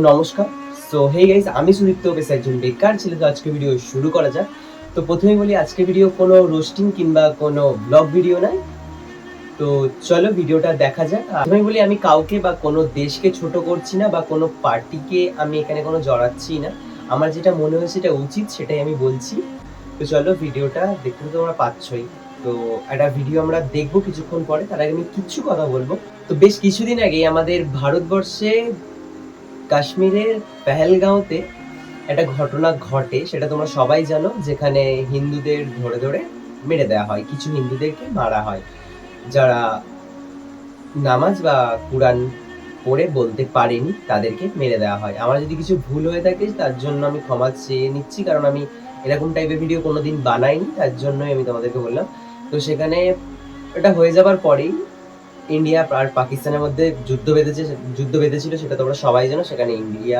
নমস্কার। So hey guys, আমি সুদীপ্ত, বেশ একজন বেকার ছেলে। তো আজকে ভিডিও শুরু করা যাক। তো প্রথমেই বলি, আজকে ভিডিও কোনো রোস্টিং কিংবা কোনো ব্লগ ভিডিও নয়। তো চলো ভিডিওটা দেখা যাক। প্রথমেই বলি, আমি কাউকে বা কোনো দেশকে ছোট করছি না বা কোনো পার্টিকে আমি এখানে কোনো জড়াচ্ছি না। আমার যেটা মনে হয়েছে এটা উচিত, সেটাই আমি বলছি। তো চলো ভিডিওটা দেখতে তো তোমরা পাচ্ছই। তো একটা ভিডিও আমরা দেখবো কিছুক্ষণ পরে, তার আগে আমি কিছু কথা বলবো। তো বেশ কিছুদিন আগেই আমাদের ভারতবর্ষে কাশ্মীরের পেহেলগাঁওতে একটা ঘটনা ঘটে, সেটা তোমরা সবাই জানো, যেখানে হিন্দুদের ধরে ধরে মেরে দেওয়া হয়। কিছু হিন্দুদেরকে মারা হয়, যারা নামাজ বা কুরআন পড়ে বলতে পারেনি, তাদেরকে মেরে দেওয়া হয়। আমার যদি কিছু ভুল হয়ে থাকে তার জন্য আমি ক্ষমা চেয়ে নিচ্ছি, কারণ আমি এরকম টাইপের ভিডিও কোনোদিন বানাইনি, তার জন্যই আমি তোমাদেরকে বললাম। তো সেখানে এটা হয়ে যাবার পরেই ইন্ডিয়া আর পাকিস্তানের মধ্যে যুদ্ধ বেঁধেছিল, সেটা তোমরা সবাই জানো। সেখানে ইন্ডিয়া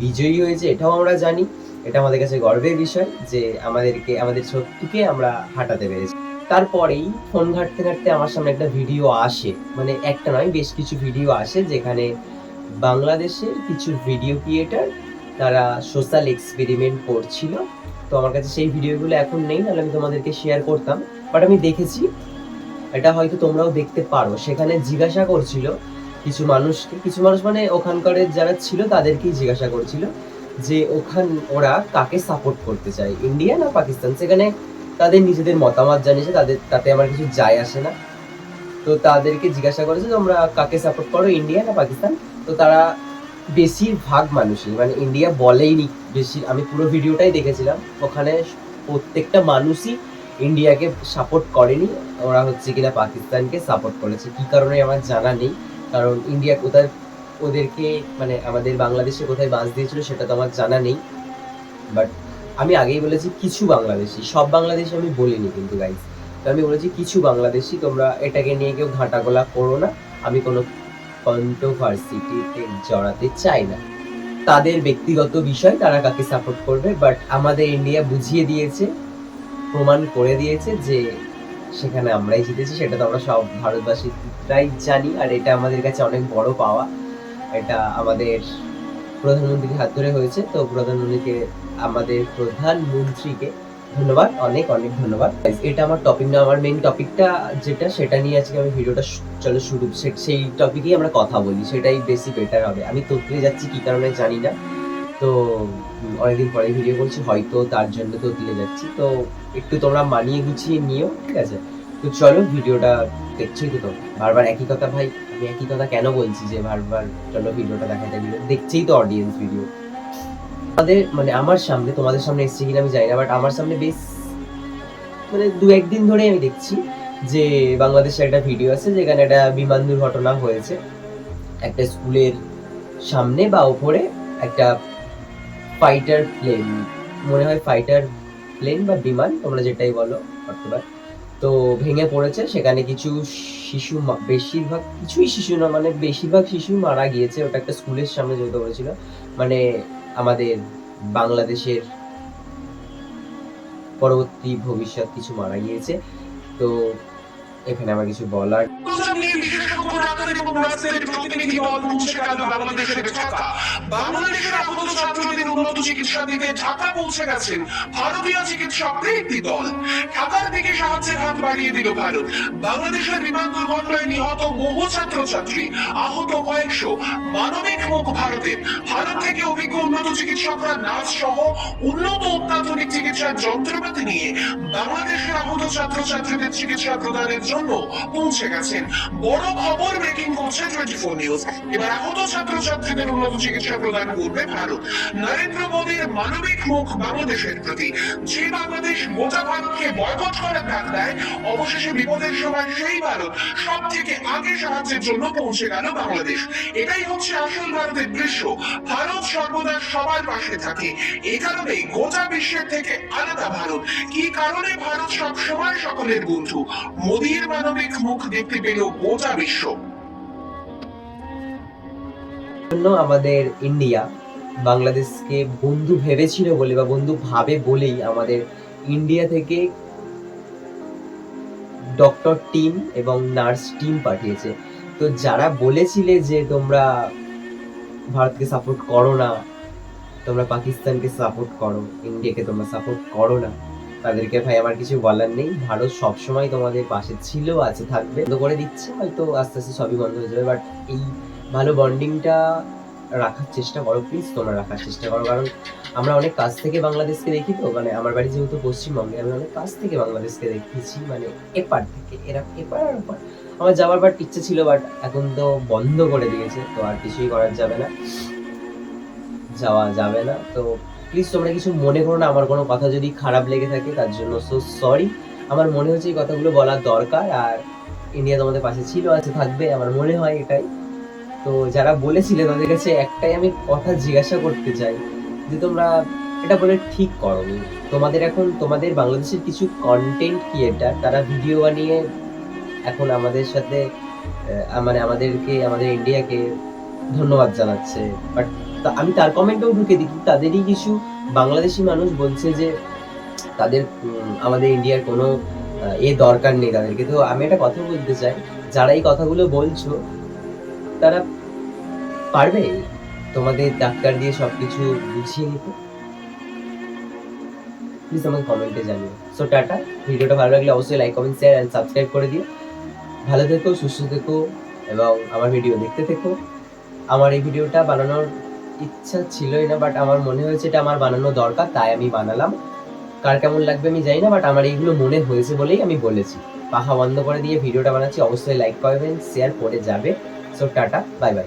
বিজয়ী হয়েছে, এটাও আমরা জানি। এটা আমাদের কাছে গর্বের বিষয় যে আমাদের শত্রুকে আমরা হাঁটাতে পেরেছি। তারপরেই ফোন ঘাঁটতে ঘাঁটতে আমার সামনে একটা ভিডিও আসে, মানে একটা নয়, বেশ কিছু ভিডিও আসে, যেখানে বাংলাদেশের কিছু ভিডিও ক্রিয়েটার তারা সোশ্যাল এক্সপেরিমেন্ট করছিল। তো আমার কাছে সেই ভিডিওগুলো এখন নেই, নাহলে আমি তোমাদেরকে শেয়ার করতাম। বাট আমি দেখেছি, এটা হয়তো তোমরাও দেখতে পারো। সেখানে জিজ্ঞাসা করছিল কিছু মানুষকে, কিছু মানুষ মানে ওখানকার যারা ছিল তাদেরকেই জিজ্ঞাসা করছিল যে ওরা কাকে সাপোর্ট করতে চায়, ইন্ডিয়া না পাকিস্তান। সেখানে তাদের নিজেদের মতামত জানিয়েছে, তাতে আমার কিছু যায় আসে না। তো তাদেরকে জিজ্ঞাসা করেছে তোমরা কাকে সাপোর্ট করো, ইন্ডিয়া না পাকিস্তান। তো তারা বেশিরভাগ মানুষই মানে ইন্ডিয়া বলেইনি। বেশি, আমি পুরো ভিডিওটাই দেখেছিলাম, ওখানে প্রত্যেকটা মানুষই ইন্ডিয়াকে সাপোর্ট করেনি। ওরা হচ্ছে কিনা পাকিস্তানকে সাপোর্ট করেছে। কি কারণে আমার জানা নেই, কারণ ইন্ডিয়া কোথায় ওদেরকে মানে আমাদের বাংলাদেশে কোথায় বাস দিয়েছিল সেটা তো আমার জানা নেই। বাট আমি আগেই বলেছি কিছু বাংলাদেশি, সব বাংলাদেশি আমি বলিনি কিন্তু গাইজ। তো আমি বলেছি কিছু বাংলাদেশি, তোমরা এটাকে নিয়ে কেউ ঘাটাগোলা করো না। আমি কোনো কন্ট্রোভার্সিটিতে জড়াতে চাই না। তাদের ব্যক্তিগত বিষয়, তারা কাকে সাপোর্ট করবে। বাট আমাদের ইন্ডিয়া বুঝিয়ে দিয়েছে, প্রমাণ করে দিয়েছে যে সেখানে আমরাই জিতেছি। সেটা তো আমরা সব ভারতবাসীরাই জানি, আর এটা আমাদের কাছে অনেক বড় পাওয়া। এটা আমাদের প্রধানমন্ত্রীর হাত ধরে হয়েছে। তো আমাদের প্রধানমন্ত্রীকে ধন্যবাদ, অনেক অনেক ধন্যবাদ। এটা আমার টপিক না, আমার মেইন টপিকটা যেটা, সেটা নিয়ে আজকে আমি ভিডিওটা চলো শুরু। সেই টপিকেই আমরা কথা বলি, সেটাই বেশি বেটার হবে। আমি তোতলে যাচ্ছি কি কারণে জানি না। তো অনেকদিন পরে ভিডিও করছি, হয়তো তার জন্য তোতলে যাচ্ছি। তো একটু তোমরা মানিয়ে গুছিয়ে নিও, ঠিক আছে? তো চলো ভিডিওটা দেখছোই তো তোমরা, বারবার একই কথা। ভাই আমি একই কথা কেন বলছি যে বারবার চলো ভিডিওটা দেখাতে দিলে, দেখছেই তো অডিয়েন্স ভিডিও। মানে আমার সামনে, তোমাদের সামনে এসছে কিনা আমি জানি না, বাট আমার সামনে বেশ মানে দু একদিন ধরে আমি দেখছি যে বাংলাদেশে একটা ভিডিও আছে, যেখানে একটা বিমান দুর্ঘটনা হয়েছে। একটা স্কুলের সামনে বা ওপরে একটা ফাইটার প্লেন, মনে হয় ফাইটার প্লেন বা বিমান, তোমরা যেটাই বলো অথবা, তো ভেঙে পড়েছে। সেখানে কিছু শিশু, বেশিরভাগ কিছুই শিশু না, মানে বেশিরভাগ শিশুই মারা গিয়েছে। ওটা একটা স্কুলের সামনে যেহেতু হয়েছিল, মানে আমাদের বাংলাদেশের পরবর্তী ভবিষ্যৎ কিছু মারা গিয়েছে। তো এখানে আমার কিছু বলার বাংলাদেশের আহত ছাত্রদের উন্নত চিকিৎসা দিতে ঢাকা পৌঁছে গেছেন ভারতীয় চিকিৎসকদের একটি দল। ঢাকার দিকে সাহায্যের হাত বাড়িয়ে দিল ভারত। বাংলাদেশের বিমান দুর্ঘটনায় নিহত বহু ছাত্রছাত্রী, আহত কয়েকশো, মানবিক মুখ ভারতের। ভারত থেকে অভিজ্ঞ উন্নত চিকিৎসকরা নার্স সহ উন্নত অত্যাধুনিক চিকিৎসার যন্ত্রপাতি নিয়ে বাংলাদেশের আহত ছাত্রছাত্রীদের চিকিৎসা প্রদানের জন্য পৌঁছে গেছেন। বড় খবর ব্রেকিং করছে 24 নিউজ। এবার আহত ছাত্রছাত্রীদের উন্নত চিকিৎসা প্রদান করবে ভারত। নরেন্দ্র মোদীর মানবিক মুখ বাংলাদেশের প্রতি। যে বাংলাদেশ গোটা ভারতকে বয়কট করার ডাক দেয়, অবশেষে বিপদের সময় সেই ভারত সব থেকে আগে সাহায্যের জন্য পৌঁছে গেল বাংলাদেশ। এটাই হচ্ছে আসল ভারতের দৃশ্য। ভারত সর্বদা সবার পাশে থাকে। এই কারণেই গোটা বিশ্বের থেকে আলাদা ভারত। কি কারণে ভারত সব সময় সকলের বন্ধু? মোদীর মানবিক মুখ দেখতে পেল গোটা বিশ্ব। জন্য আমাদের ইন্ডিয়া বাংলাদেশকে বন্ধু ভেবেছিল বলে বা বন্ধু ভাবে বলেই আমাদের ইন্ডিয়া থেকে ডক্টর টিম এবং নার্স টিম পাঠিয়েছে। তো যারা বলেছিলে যে তোমরা ভারতকে সাপোর্ট করো না, তোমরা পাকিস্তানকে সাপোর্ট করো, ইন্ডিয়াকে তোমরা সাপোর্ট করো না, তাদেরকে ভাই আমার কিছু বলার নেই। ভারত সবসময় তোমাদের পাশে ছিল, আছে, থাকবে। বন্ধ করে দিচ্ছে হয়তো, আস্তে আস্তে সবই বন্ধ হয়ে যাবে, বাট এই ভালো বন্ডিংটা রাখার চেষ্টা করো প্লিজ, তোমরা রাখার চেষ্টা করো। কারণ আমরা অনেক কাছ থেকে বাংলাদেশকে দেখি, তো মানে আমার বাড়ি যেহেতু পশ্চিমবঙ্গে, আমি অনেক কাছ থেকে বাংলাদেশকে দেখেছি, মানে এপার থেকে এরা এপার আর ওপার। আমার যাওয়ার বাট ইচ্ছে ছিল, বাট এখন তো বন্ধ করে দিয়েছে, তো আর কিছুই করার যাবে না, যাওয়া যাবে না। তো প্লিজ তোমরা কিছু মনে করো না, আমার কোনো কথা যদি খারাপ লেগে থাকে তার জন্য সো সরি। আমার মনে হচ্ছে এই কথাগুলো বলার দরকার, আর ইন্ডিয়া তোমাদের পাশে ছিল, আছে, থাকবে, আমার মনে হয় এটাই। তো যারা বলেছিলে তাদের কাছে একটাই আমি কথা জিজ্ঞাসা করতে চাই যে তোমরা এটা বলে ঠিক করোনি। তোমাদের এখন তোমাদের বাংলাদেশের কিছু কন্টেন্ট ক্রিয়েটার তারা ভিডিও বানিয়ে এখন আমাদের সাথে মানে আমাদেরকে, আমাদের ইন্ডিয়াকে ধন্যবাদ জানাচ্ছে, বাট আমি তার কমেন্টেও ঢুকে দেখি তাদেরই কিছু বাংলাদেশি মানুষ বলছে যে তাদের আমাদের ইন্ডিয়ার কোনো দরকার নেই তাদেরকে। তো আমি একটা কথা বলতে চাই, যারা এই কথাগুলো বলছো তারা পারবে তোমাদের ডাক্তার দিয়ে সবকিছু বুঝিয়ে নিতে? প্লিজ আমাকে কমেন্টে জানিও। সো টাটা, ভিডিওটা ভালো লাগলে অবশ্যই like, comment, share and subscribe করে দিও। ভালো থেকো, সুস্থ থেকো এবং আমার ভিডিও দেখতে থেকো। আমার এই ভিডিওটা বানানোর ইচ্ছা ছিলই না, বাট আমার মনে হয়েছে এটা আমার বানানো দরকার, তাই আমি বানালাম। কার কেমন লাগবে আমি জানি না, বাট আমার এইগুলো মনে হয়েছে বলেই আমি বলেছি। পাখা বন্ধ করে দিয়ে ভিডিওটা বানাচ্ছি, অবশ্যই লাইক করবেন, শেয়ার করে যাবে। So tata, bye bye.